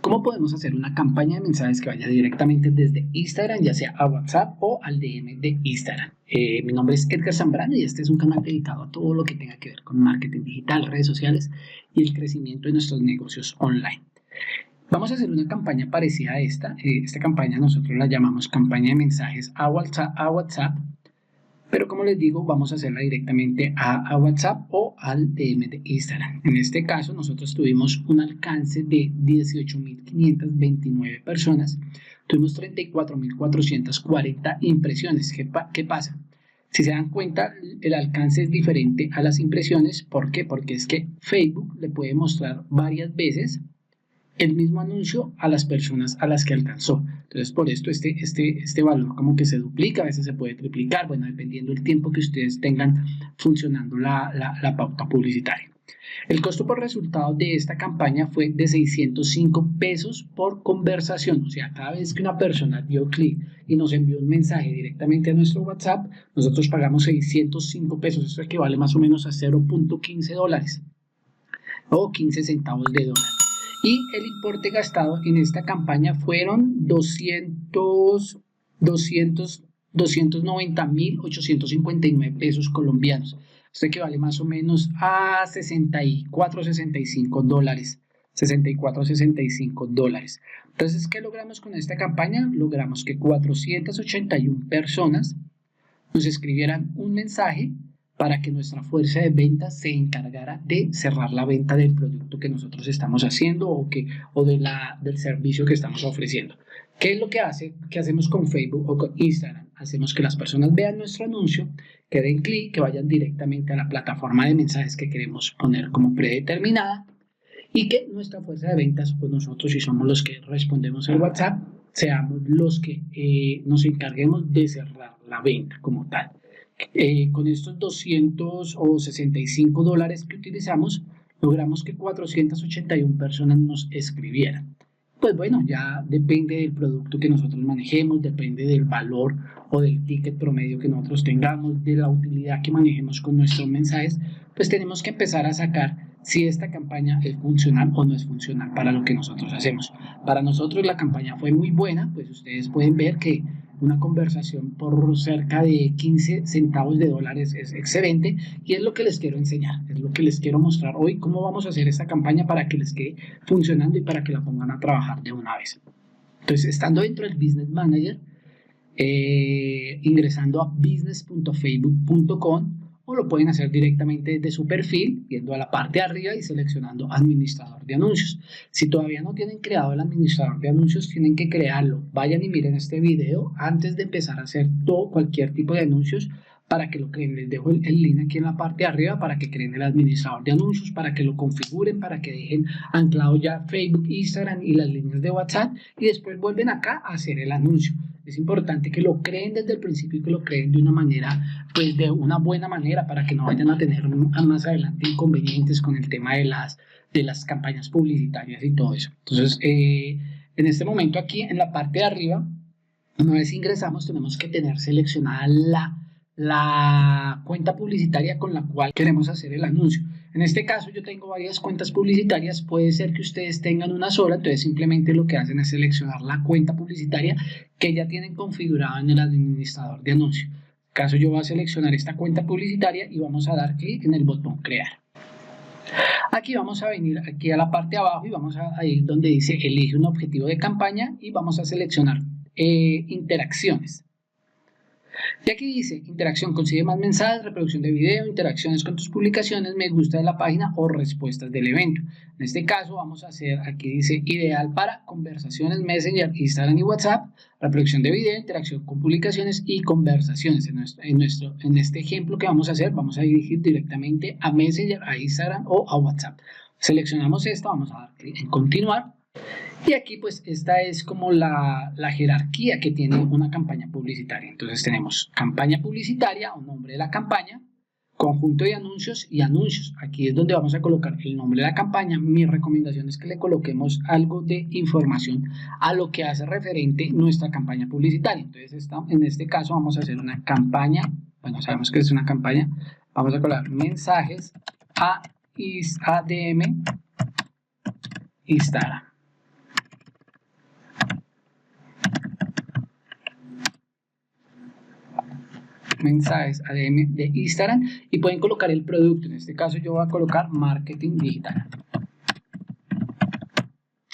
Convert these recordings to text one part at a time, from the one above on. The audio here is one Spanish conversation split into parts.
¿Cómo podemos hacer una campaña de mensajes que vaya directamente desde Instagram, ya sea a WhatsApp o al DM de Instagram? Mi nombre es Edgar Zambrano y este es un canal dedicado a todo lo que tenga que ver con marketing digital, redes sociales y el crecimiento de nuestros negocios online. Vamos a hacer una campaña parecida a esta. Esta campaña nosotros la llamamos campaña de mensajes a WhatsApp. Pero como les digo, vamos a hacerla directamente a WhatsApp o al DM de Instagram. En este caso, nosotros tuvimos un alcance de 18.529 personas. Tuvimos 34.440 impresiones. ¿Qué pasa? Si se dan cuenta, el alcance es diferente a las impresiones. ¿Por qué? Porque es que Facebook le puede mostrar varias veces el mismo anuncio a las personas a las que alcanzó. Entonces, por esto este valor como que se duplica, a veces se puede triplicar, bueno, dependiendo del tiempo que ustedes tengan funcionando la pauta publicitaria. El costo por resultado de esta campaña fue de 605 pesos por conversación, o sea, cada vez que una persona dio clic y nos envió un mensaje directamente a nuestro WhatsApp, nosotros pagamos 605 pesos, eso equivale más o menos a 0.15 dólares o 15 centavos de dólar. Y el importe gastado en esta campaña fueron 290.859 pesos colombianos. Esto equivale más o menos a 64-65 dólares. 64-65 dólares. Entonces, ¿qué logramos con esta campaña? Logramos que 481 personas nos escribieran un mensaje para que nuestra fuerza de ventas se encargara de cerrar la venta del producto que nosotros estamos haciendo o del servicio que estamos ofreciendo. ¿Qué es lo que hacemos con Facebook o con Instagram? Hacemos que las personas vean nuestro anuncio, que den clic, que vayan directamente a la plataforma de mensajes que queremos poner como predeterminada y que nuestra fuerza de ventas, pues nosotros, si somos los que respondemos al WhatsApp, seamos los que nos encarguemos de cerrar la venta como tal. Con estos 265 dólares que utilizamos, logramos que 481 personas nos escribieran. Pues bueno, ya depende del producto que nosotros manejemos, depende del valor o del ticket promedio que nosotros tengamos, de la utilidad que manejemos con nuestros mensajes, pues tenemos que empezar a sacar si esta campaña es funcional o no es funcional para lo que nosotros hacemos. Para nosotros la campaña fue muy buena, pues ustedes pueden ver que una conversación por cerca de 15 centavos de dólares es excelente y es lo que les quiero enseñar, es lo que les quiero mostrar hoy, cómo vamos a hacer esta campaña para que les quede funcionando y para que la pongan a trabajar de una vez. Entonces, estando dentro del Business Manager, ingresando a business.facebook.com o lo pueden hacer directamente desde su perfil, yendo a la parte de arriba y seleccionando administrador de anuncios. Si todavía no tienen creado el administrador de anuncios, tienen que crearlo. Vayan y miren este video antes de empezar a hacer cualquier tipo de anuncios para que lo creen. Les dejo el link aquí en la parte de arriba para que creen el administrador de anuncios, para que lo configuren, para que dejen anclado ya Facebook, Instagram y las líneas de WhatsApp y después vuelven acá a hacer el anuncio. Es importante que lo creen desde el principio y que lo creen de una manera, pues de una buena manera para que no vayan a tener más adelante inconvenientes con el tema de las campañas publicitarias y todo eso. Entonces, en este momento aquí en la parte de arriba, una vez ingresamos, tenemos que tener seleccionada la cuenta publicitaria con la cual queremos hacer el anuncio. En este caso yo tengo varias cuentas publicitarias, puede ser que ustedes tengan una sola, entonces simplemente lo que hacen es seleccionar la cuenta publicitaria que ya tienen configurada en el administrador de anuncios. En este caso yo voy a seleccionar esta cuenta publicitaria y vamos a dar clic en el botón crear. Aquí vamos a venir aquí a la parte de abajo y vamos a ir donde dice elige un objetivo de campaña y vamos a seleccionar interacciones. Y aquí dice interacción, consigue más mensajes, reproducción de video, interacciones con tus publicaciones, me gusta de la página o respuestas del evento. En este caso vamos a hacer, aquí dice ideal para conversaciones, Messenger, Instagram y WhatsApp, reproducción de video, interacción con publicaciones y conversaciones. En este ejemplo que vamos a hacer, vamos a dirigir directamente a Messenger, a Instagram o a WhatsApp. Seleccionamos esta, vamos a dar clic en continuar. Y aquí pues esta es como la jerarquía que tiene una campaña publicitaria. Entonces tenemos campaña publicitaria o nombre de la campaña, conjunto de anuncios y anuncios. Aquí es donde vamos a colocar el nombre de la campaña. Mi recomendación es que le coloquemos algo de información a lo que hace referente nuestra campaña publicitaria. Entonces en este caso vamos a hacer una campaña, bueno, sabemos que es una campaña, vamos a colocar mensajes a ADM Instagram. mensajes ADM de Instagram y pueden colocar el producto. En este caso yo voy a colocar marketing digital.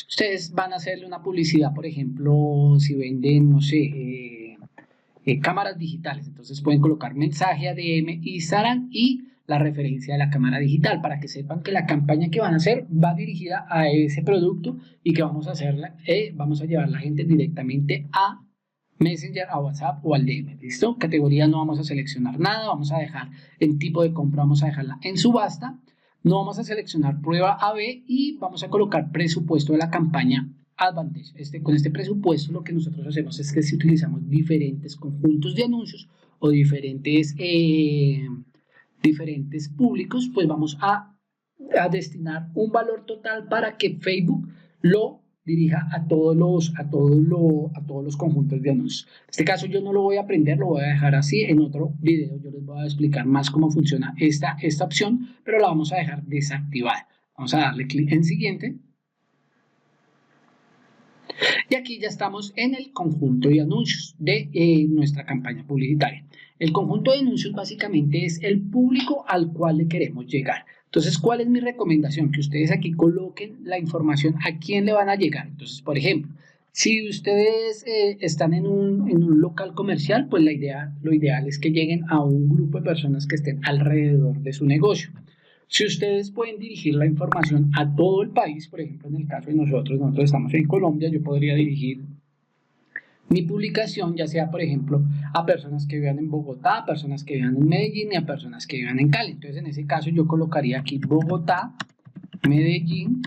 Ustedes van a hacerle una publicidad, por ejemplo, si venden, no sé, cámaras digitales. Entonces pueden colocar mensaje ADM Instagram y la referencia de la cámara digital para que sepan que la campaña que van a hacer va dirigida a ese producto y que vamos a hacerla, vamos a llevar la gente directamente a Messenger, a WhatsApp o al DM. ¿Listo? Categoría no vamos a seleccionar nada, vamos a dejar en tipo de compra, vamos a dejarla en subasta. No vamos a seleccionar prueba AB y vamos a colocar presupuesto de la campaña Advantage. Con este presupuesto lo que nosotros hacemos es que si utilizamos diferentes conjuntos de anuncios o diferentes públicos, pues vamos a destinar un valor total para que Facebook lo dirija a todos los conjuntos de anuncios. En este caso yo no lo voy a aprender, lo voy a dejar así. En otro video yo les voy a explicar más cómo funciona esta opción, pero la vamos a dejar desactivada. Vamos a darle clic en siguiente. Y aquí ya estamos en el conjunto de anuncios de nuestra campaña publicitaria. El conjunto de anuncios básicamente es el público al cual le queremos llegar. Entonces, ¿cuál es mi recomendación? Que ustedes aquí coloquen la información a quién le van a llegar. Entonces, por ejemplo, si ustedes están en un local comercial, pues lo ideal es que lleguen a un grupo de personas que estén alrededor de su negocio. Si ustedes pueden dirigir la información a todo el país, por ejemplo, en el caso de nosotros estamos en Colombia, yo podría dirigir mi publicación, ya sea, por ejemplo, a personas que vivan en Bogotá, a personas que vivan en Medellín y a personas que vivan en Cali. Entonces, en ese caso, yo colocaría aquí Bogotá, Medellín,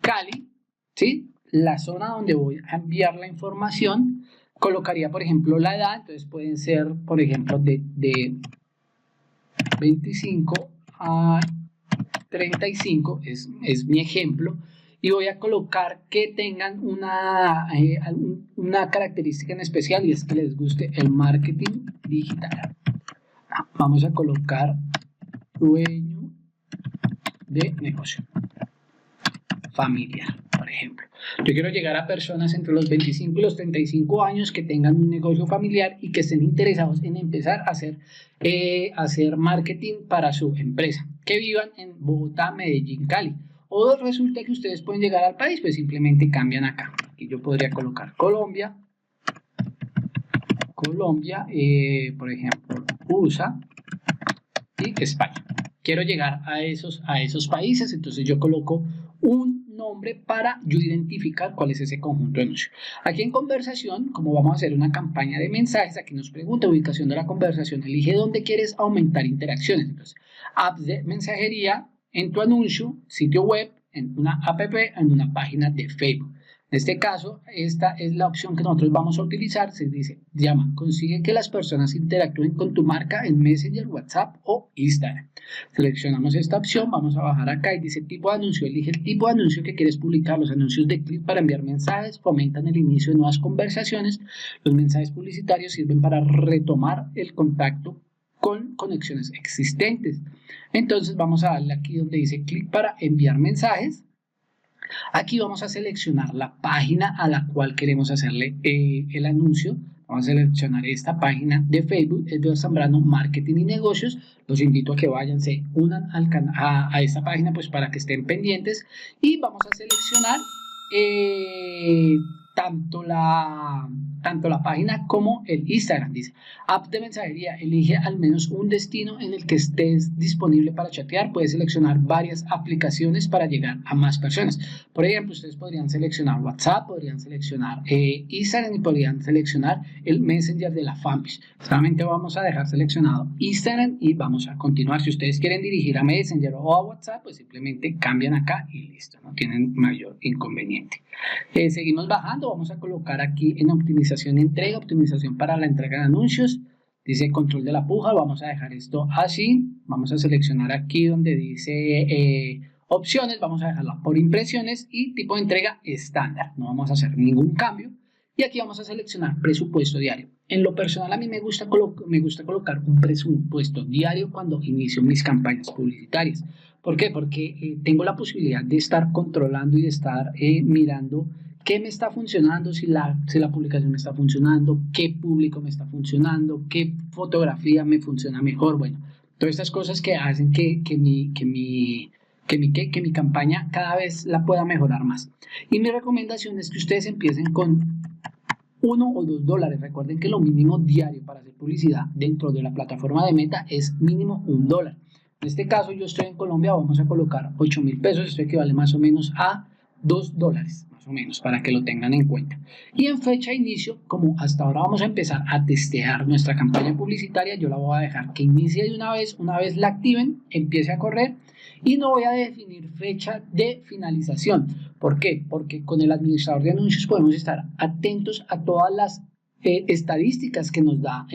Cali, ¿sí? La zona donde voy a enviar la información. Colocaría, por ejemplo, la edad. Entonces, pueden ser, por ejemplo, de 25 a 35, es mi ejemplo. Y voy a colocar que tengan una característica en especial y es que les guste el marketing digital. Vamos a colocar dueño de negocio familiar, por ejemplo. Yo quiero llegar a personas entre los 25 y los 35 años que tengan un negocio familiar y que estén interesados en empezar a hacer marketing para su empresa, que vivan en Bogotá, Medellín, Cali. O resulta que ustedes pueden llegar al país, pues simplemente cambian acá. Aquí yo podría colocar Colombia, por ejemplo, USA y España. Quiero llegar a esos países, entonces yo coloco un nombre para yo identificar cuál es ese conjunto de anuncios. Aquí en conversación, como vamos a hacer una campaña de mensajes, aquí nos pregunta ubicación de la conversación, elige dónde quieres aumentar interacciones. Entonces, apps de mensajería, en tu anuncio, sitio web, en una app, en una página de Facebook. En este caso, esta es la opción que nosotros vamos a utilizar. Se dice, consigue que las personas interactúen con tu marca en Messenger, WhatsApp o Instagram. Seleccionamos esta opción, vamos a bajar acá y dice tipo de anuncio. Elige el tipo de anuncio que quieres publicar. Los anuncios de clic para enviar mensajes fomentan el inicio de nuevas conversaciones. Los mensajes publicitarios sirven para retomar el contacto con conexiones existentes. Entonces vamos a darle aquí donde dice clic para enviar mensajes. Aquí vamos a seleccionar la página a la cual queremos hacerle el anuncio. Vamos a seleccionar esta página de Facebook, Edgar Zambrano Marketing y Negocios. Los invito a que vayan, se unan a esta página pues para que estén pendientes. Y vamos a seleccionar tanto la página como el Instagram. Dice, app de mensajería, elige al menos un destino en el que estés disponible para chatear. Puedes seleccionar varias aplicaciones para llegar a más personas. Por ejemplo, ustedes podrían seleccionar WhatsApp, podrían seleccionar Instagram y podrían seleccionar el Messenger de la fanpage. Solamente vamos a dejar seleccionado Instagram y vamos a continuar. Si ustedes quieren dirigir a Messenger o a WhatsApp, pues simplemente cambian acá y listo, no tienen mayor inconveniente. Seguimos bajando, vamos a colocar aquí en optimización de entrega, optimización para la entrega de anuncios, dice control de la puja, vamos a dejar esto así, vamos a seleccionar aquí donde dice opciones, vamos a dejarla por impresiones y tipo de entrega estándar, no vamos a hacer ningún cambio y aquí vamos a seleccionar presupuesto diario. En lo personal a mí me gusta colocar un presupuesto diario cuando inicio mis campañas publicitarias. ¿Por qué? Porque tengo la posibilidad de estar controlando y de estar mirando qué me está funcionando, si la publicación me está funcionando, qué público me está funcionando, qué fotografía me funciona mejor. Bueno, todas estas cosas que hacen que mi campaña cada vez la pueda mejorar más. Y mi recomendación es que ustedes empiecen con $1 o $2. Recuerden que lo mínimo diario para hacer publicidad dentro de la plataforma de Meta es mínimo $1. En este caso, yo estoy en Colombia, vamos a colocar 8.000 pesos, esto equivale más o menos a $2, más o menos, para que lo tengan en cuenta. Y en fecha de inicio, como hasta ahora vamos a empezar a testear nuestra campaña publicitaria, yo la voy a dejar que inicie de una vez la activen, empiece a correr, y no voy a definir fecha de finalización. ¿Por qué? Porque con el administrador de anuncios podemos estar atentos a todas las estadísticas que nos da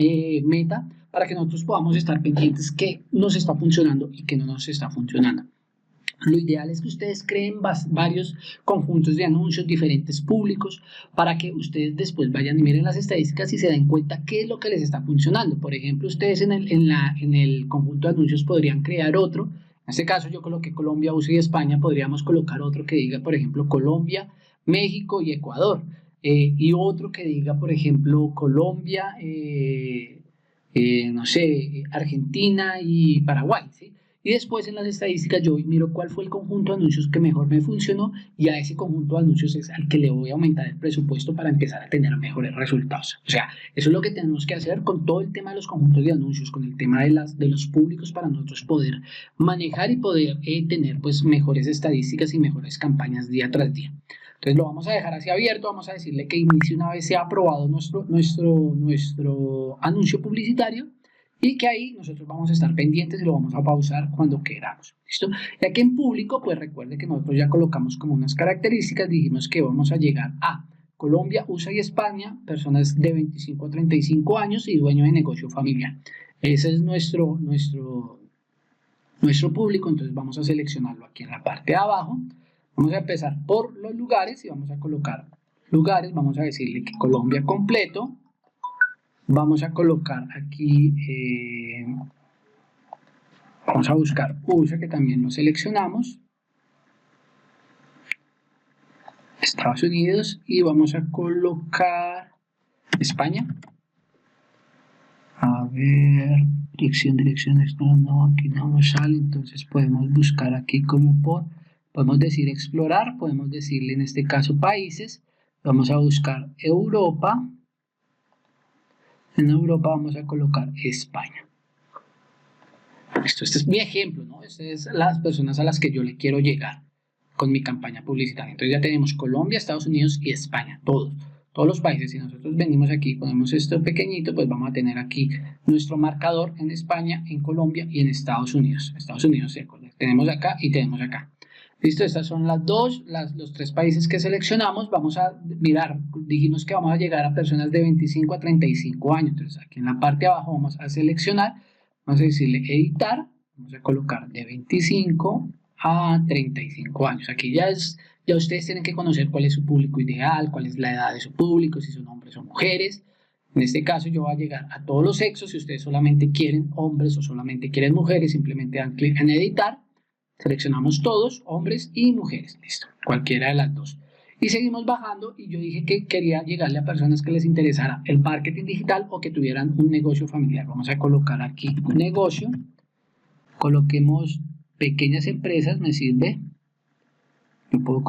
Meta para que nosotros podamos estar pendientes qué nos está funcionando y qué no nos está funcionando. Lo ideal es que ustedes creen varios conjuntos de anuncios, diferentes públicos, para que ustedes después vayan y miren las estadísticas y se den cuenta qué es lo que les está funcionando. Por ejemplo, ustedes en el conjunto de anuncios podrían crear otro. En este caso yo coloqué Colombia, USA y España, podríamos colocar otro que diga, por ejemplo, Colombia, México y Ecuador. Y otro que diga, por ejemplo, Colombia, no sé, Argentina y Paraguay, ¿sí? Y después en las estadísticas yo miro cuál fue el conjunto de anuncios que mejor me funcionó y a ese conjunto de anuncios es al que le voy a aumentar el presupuesto para empezar a tener mejores resultados. O sea, eso es lo que tenemos que hacer con todo el tema de los conjuntos de anuncios, con el tema de los públicos para nosotros poder manejar y poder tener pues mejores estadísticas y mejores campañas día tras día. Entonces lo vamos a dejar así abierto, vamos a decirle que inicie una vez sea aprobado nuestro anuncio publicitario y que ahí nosotros vamos a estar pendientes y lo vamos a pausar cuando queramos. ¿Listo? Y aquí en público, pues recuerde que nosotros ya colocamos como unas características, dijimos que vamos a llegar a Colombia, USA y España, personas de 25 a 35 años y dueño de negocio familiar. Ese es nuestro público, entonces vamos a seleccionarlo aquí en la parte de abajo. Vamos a empezar por los lugares y vamos a colocar lugares, vamos a decirle que Colombia completo. Vamos a colocar aquí, vamos a buscar USA, que también lo seleccionamos, Estados Unidos, y vamos a colocar España. A ver, dirección, no, aquí no nos sale, entonces podemos buscar aquí podemos decir explorar, podemos decirle en este caso países, vamos a buscar Europa. En Europa vamos a colocar España. Este es mi ejemplo, ¿no? Estas son las personas a las que yo le quiero llegar con mi campaña publicitaria. Entonces ya tenemos Colombia, Estados Unidos y España, todos los países. Si nosotros venimos aquí y ponemos esto pequeñito, pues vamos a tener aquí nuestro marcador en España, en Colombia y en Estados Unidos. Estados Unidos, tenemos acá y tenemos acá. Listo, estas son los tres países que seleccionamos. Vamos a mirar, dijimos que vamos a llegar a personas de 25 a 35 años. Entonces aquí en la parte de abajo vamos a seleccionar, vamos a decirle editar, vamos a colocar de 25 a 35 años. Aquí ya ustedes tienen que conocer cuál es su público ideal, cuál es la edad de su público, si son hombres o mujeres. En este caso yo voy a llegar a todos los sexos. Si ustedes solamente quieren hombres o solamente quieren mujeres, simplemente dan clic en editar. Seleccionamos todos, hombres y mujeres, listo, cualquiera de las dos. Y seguimos bajando y yo dije que quería llegarle a personas que les interesara el marketing digital o que tuvieran un negocio familiar. Vamos a colocar aquí un negocio, coloquemos pequeñas empresas, me sirve. Yo puedo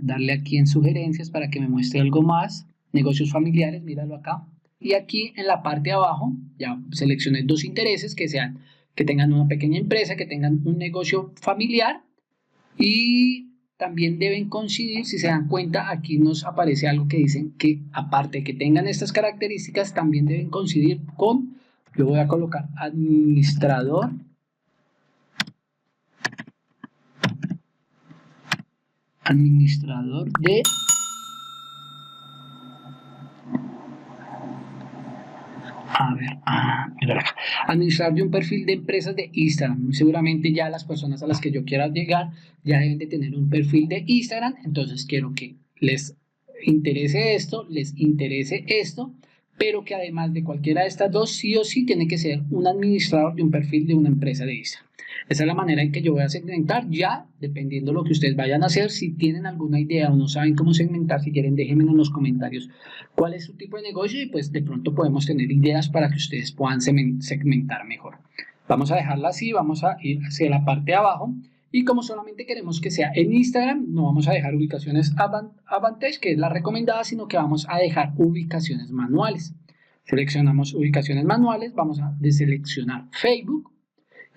darle aquí en sugerencias para que me muestre algo más. Negocios familiares, míralo acá. Y aquí en la parte de abajo ya seleccioné dos intereses que tengan una pequeña empresa, que tengan un negocio familiar y también deben coincidir. Si se dan cuenta, aquí nos aparece algo que dicen que aparte de que tengan estas características, también deben coincidir con, yo voy a colocar administrador de administrador de un perfil de empresas de Instagram. Seguramente ya las personas a las que yo quiera llegar ya deben de tener un perfil de Instagram. Entonces quiero que les interese esto, pero que además de cualquiera de estas dos, sí o sí tiene que ser un administrador de un perfil de una empresa de Instagram. Esa es la manera en que yo voy a segmentar. Ya, dependiendo de lo que ustedes vayan a hacer, si tienen alguna idea o no saben cómo segmentar, si quieren, déjenme en los comentarios cuál es su tipo de negocio y pues de pronto podemos tener ideas para que ustedes puedan segmentar mejor. Vamos a dejarla así, vamos a ir hacia la parte de abajo. Y como solamente queremos que sea en Instagram, no vamos a dejar ubicaciones Advantage, que es la recomendada, sino que vamos a dejar ubicaciones manuales. Seleccionamos ubicaciones manuales, vamos a deseleccionar Facebook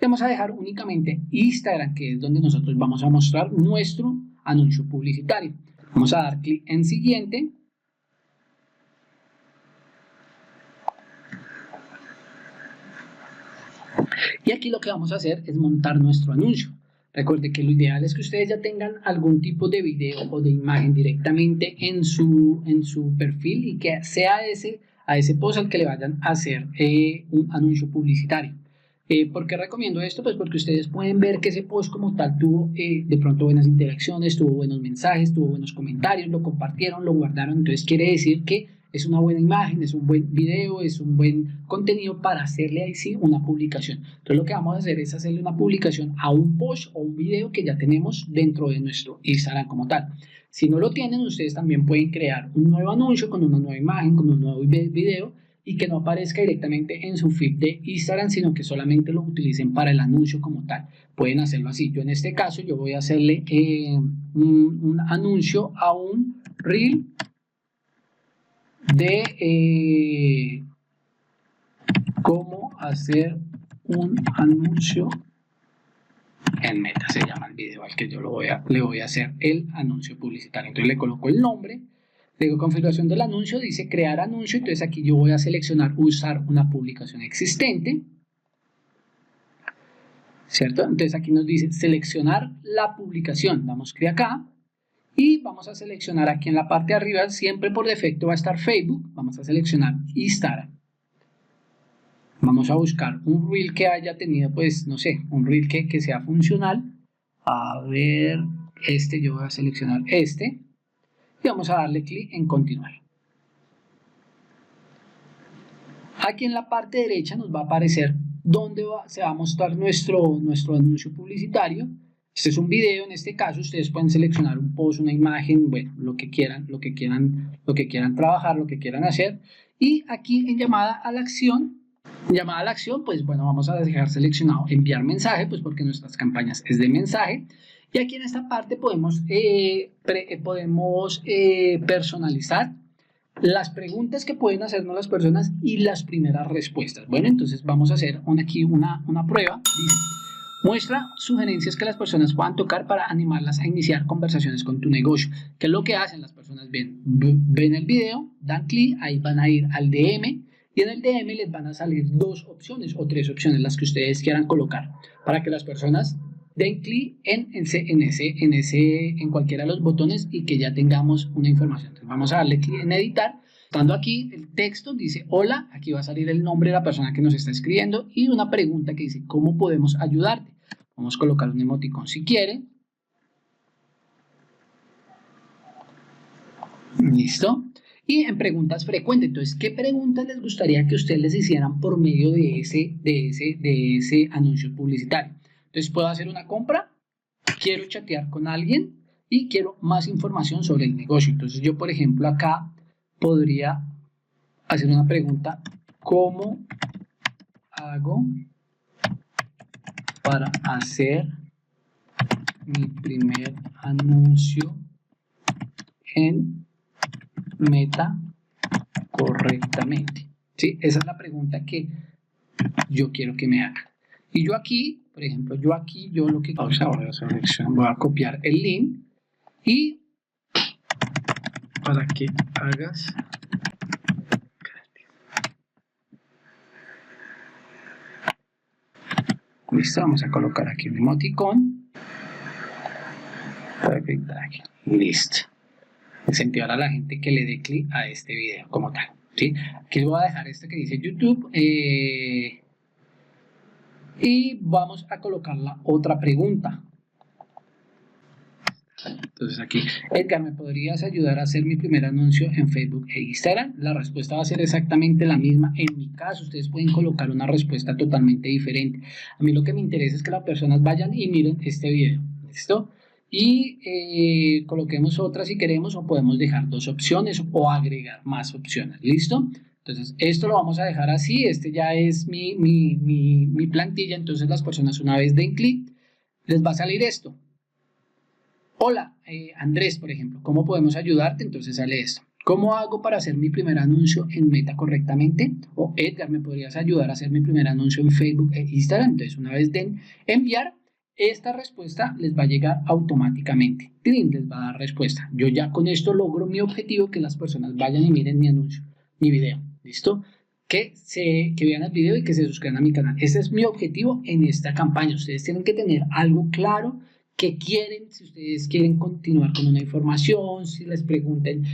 y vamos a dejar únicamente Instagram, que es donde nosotros vamos a mostrar nuestro anuncio publicitario. Vamos a dar clic en siguiente. Y aquí lo que vamos a hacer es montar nuestro anuncio. Recuerde que lo ideal es que ustedes ya tengan algún tipo de video o de imagen directamente en su perfil y que sea a ese post al que le vayan a hacer un anuncio publicitario. ¿Por qué recomiendo esto? Pues porque ustedes pueden ver que ese post como tal tuvo de pronto buenas interacciones, tuvo buenos mensajes, tuvo buenos comentarios, lo compartieron, lo guardaron. Entonces quiere decir que es una buena imagen, es un buen video, es un buen contenido para hacerle ahí sí una publicación. Entonces lo que vamos a hacer es hacerle una publicación a un post o un video que ya tenemos dentro de nuestro Instagram como tal. Si no lo tienen, ustedes también pueden crear un nuevo anuncio con una nueva imagen, con un nuevo video y que no aparezca directamente en su feed de Instagram, sino que solamente lo utilicen para el anuncio como tal. Pueden hacerlo así. Yo en este caso, yo voy a hacerle un anuncio a un reel de cómo hacer un anuncio en Meta, se llama el video al que yo le voy a hacer el anuncio publicitario. Entonces le coloco el nombre, le digo configuración del anuncio, dice crear anuncio, entonces aquí yo voy a seleccionar usar una publicación existente, ¿cierto? Entonces aquí nos dice seleccionar la publicación, damos clic acá y vamos a seleccionar aquí en la parte de arriba, siempre por defecto va a estar Facebook, vamos a seleccionar Instagram. Vamos a buscar un reel que haya tenido, pues, no sé, un reel que sea funcional. A ver, yo voy a seleccionar este y vamos a darle clic en continuar. Aquí en la parte derecha nos va a aparecer dónde se va a mostrar nuestro anuncio publicitario. Este es un video, en este caso ustedes pueden seleccionar un post, una imagen, bueno, lo que quieran trabajar, lo que quieran hacer. Y aquí en llamada a la acción, pues bueno, vamos a dejar seleccionado enviar mensaje, pues porque nuestras campañas es de mensaje. Y aquí en esta parte podemos personalizar las preguntas que pueden hacernos las personas y las primeras respuestas. Bueno, entonces vamos a hacer aquí una prueba. Dice, muestra sugerencias que las personas puedan tocar para animarlas a iniciar conversaciones con tu negocio. ¿Qué es lo que hacen? Las personas ven el video, dan clic, ahí van a ir al DM y en el DM les van a salir 2 opciones o 3 opciones, las que ustedes quieran colocar, para que las personas den clic en cualquiera de los botones y que ya tengamos una información. Entonces vamos a darle clic en editar. Estando aquí, el texto dice hola, aquí va a salir el nombre de la persona que nos está escribiendo y una pregunta que dice ¿cómo podemos ayudarte? Vamos a colocar un emoticón si quieren. Listo. Y en preguntas frecuentes, entonces, ¿qué preguntas les gustaría que ustedes les hicieran por medio de ese anuncio publicitario? Entonces, ¿puedo hacer una compra? Quiero chatear con alguien y quiero más información sobre el negocio. Entonces, yo, por ejemplo, acá podría hacer una pregunta, ¿cómo hago para hacer mi primer anuncio en Meta correctamente? ¿Sí? Esa es la pregunta que yo quiero que me haga. Y yo aquí, por ejemplo, yo lo que voy a copiar el link y para que hagas listo, vamos a colocar aquí un emoticón para clicar aquí. Listo. Incentivar a la gente que le dé clic a este video como tal. ¿Sí? Aquí les voy a dejar esto que dice YouTube y vamos a colocar la otra pregunta. Entonces aquí, Edgar, ¿me podrías ayudar a hacer mi primer anuncio en Facebook e Instagram? La respuesta va a ser exactamente la misma. En mi caso, ustedes pueden colocar una respuesta totalmente diferente. A mí lo que me interesa es que las personas vayan y miren este video. ¿Listo? Y coloquemos otra si queremos o podemos dejar 2 opciones o agregar más opciones. ¿Listo? Entonces, esto lo vamos a dejar así. Este ya es mi plantilla. Entonces, las personas una vez den clic, les va a salir esto. Hola, Andrés, por ejemplo, ¿cómo podemos ayudarte? Entonces sale esto. ¿Cómo hago para hacer mi primer anuncio en Meta correctamente? O Edgar, ¿me podrías ayudar a hacer mi primer anuncio en Facebook e Instagram? Entonces, una vez den enviar, esta respuesta les va a llegar automáticamente. ¡Trin! Les va a dar respuesta. Yo ya con esto logro mi objetivo, que las personas vayan y miren mi anuncio, mi video. ¿Listo? Que vean el video y que se suscriban a mi canal. Ese es mi objetivo en esta campaña. Ustedes tienen que tener algo claro que quieren, si ustedes quieren continuar con una información, si les pregunten,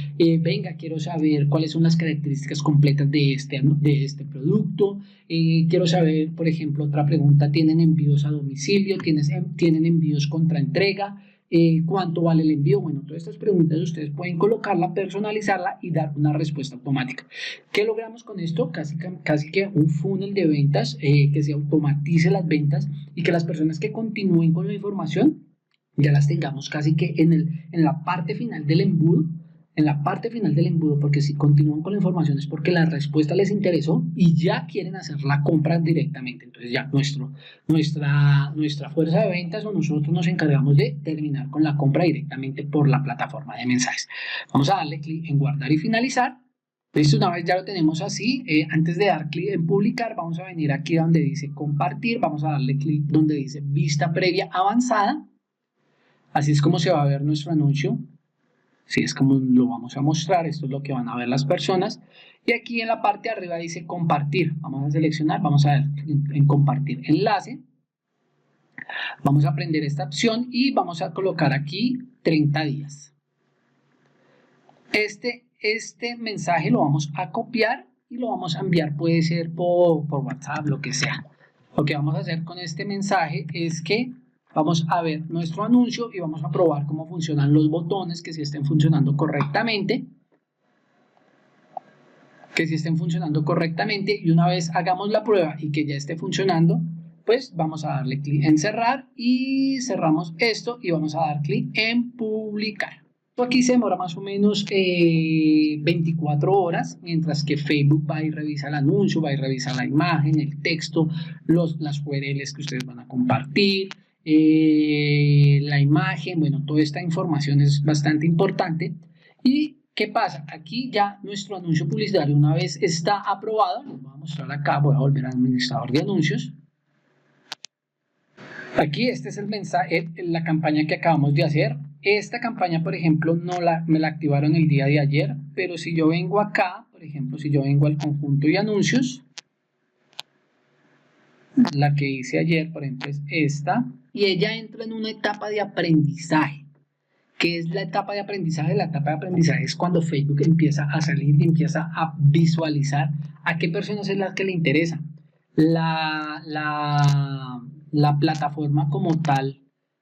venga, quiero saber cuáles son las características completas de este producto, quiero saber, por ejemplo, otra pregunta, ¿tienen envíos a domicilio? ¿Tienen envíos contra entrega? ¿Cuánto vale el envío? Bueno, todas estas preguntas ustedes pueden colocarla, personalizarla y dar una respuesta automática. ¿Qué logramos con esto? Casi que un funnel de ventas, que se automatice las ventas y que las personas que continúen con la información ya las tengamos casi que en la parte final del embudo, porque si continúan con la información es porque la respuesta les interesó y ya quieren hacer la compra directamente. Entonces ya nuestra fuerza de ventas o nosotros nos encargamos de terminar con la compra directamente por la plataforma de mensajes. Vamos a darle clic en guardar y finalizar. Listo, una vez ya lo tenemos así, antes de dar clic en publicar, vamos a venir aquí donde dice compartir, vamos a darle clic donde dice vista previa avanzada. Así es como se va a ver nuestro anuncio. Así es como lo vamos a mostrar. Esto es lo que van a ver las personas. Y aquí en la parte de arriba dice compartir. Vamos a seleccionar, vamos a ver en compartir enlace. Vamos a prender esta opción y vamos a colocar aquí 30 días. Este mensaje lo vamos a copiar y lo vamos a enviar, puede ser por WhatsApp, lo que sea. Lo que vamos a hacer con este mensaje es que vamos a ver nuestro anuncio y vamos a probar cómo funcionan los botones, que si estén funcionando correctamente. Y una vez hagamos la prueba y que ya esté funcionando, pues vamos a darle clic en cerrar y cerramos esto y vamos a dar clic en publicar. Aquí se demora más o menos 24 horas, mientras que Facebook va y revisa el anuncio, va y revisa la imagen, el texto, las URLs que ustedes van a compartir, la imagen, bueno, toda esta información es bastante importante. ¿Y qué pasa? Aquí ya nuestro anuncio publicitario, una vez está aprobado, les voy a mostrar acá, voy a volver al administrador de anuncios. Aquí este es el mensaje, la campaña que acabamos de hacer. Esta campaña, por ejemplo, me la activaron el día de ayer, pero si yo vengo acá, por ejemplo, si yo vengo al conjunto de anuncios, la que hice ayer, por ejemplo, es esta, y ella entra en una etapa de aprendizaje. ¿Qué es la etapa de aprendizaje? La etapa de aprendizaje es cuando Facebook empieza a salir y empieza a visualizar a qué personas es las que le interesa. La plataforma como tal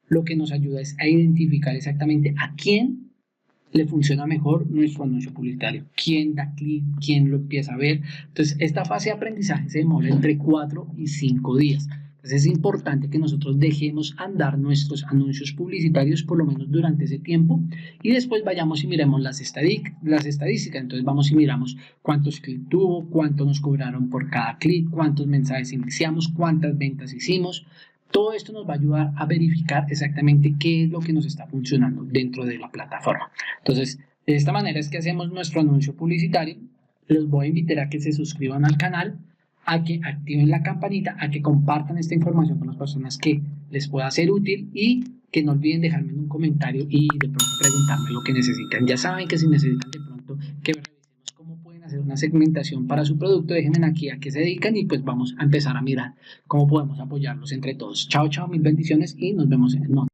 lo que nos ayuda es a identificar exactamente a quién le funciona mejor nuestro anuncio publicitario, quién da clic, quién lo empieza a ver. Entonces, esta fase de aprendizaje se demora entre 4 y 5 días. Entonces, es importante que nosotros dejemos andar nuestros anuncios publicitarios por lo menos durante ese tiempo y después vayamos y miremos las estadísticas. Entonces, vamos y miramos cuántos clics tuvo, cuánto nos cobraron por cada clic, cuántos mensajes iniciamos, cuántas ventas hicimos. Todo esto nos va a ayudar a verificar exactamente qué es lo que nos está funcionando dentro de la plataforma. Entonces, de esta manera es que hacemos nuestro anuncio publicitario. Los voy a invitar a que se suscriban al canal, a que activen la campanita, a que compartan esta información con las personas que les pueda ser útil y que no olviden dejarme un comentario y de pronto preguntarme lo que necesitan. Ya saben que si necesitan de pronto que revisemos cómo pueden hacer una segmentación para su producto, déjenme aquí a qué se dedican y pues vamos a empezar a mirar cómo podemos apoyarlos entre todos. Chao, chao, mil bendiciones y nos vemos en el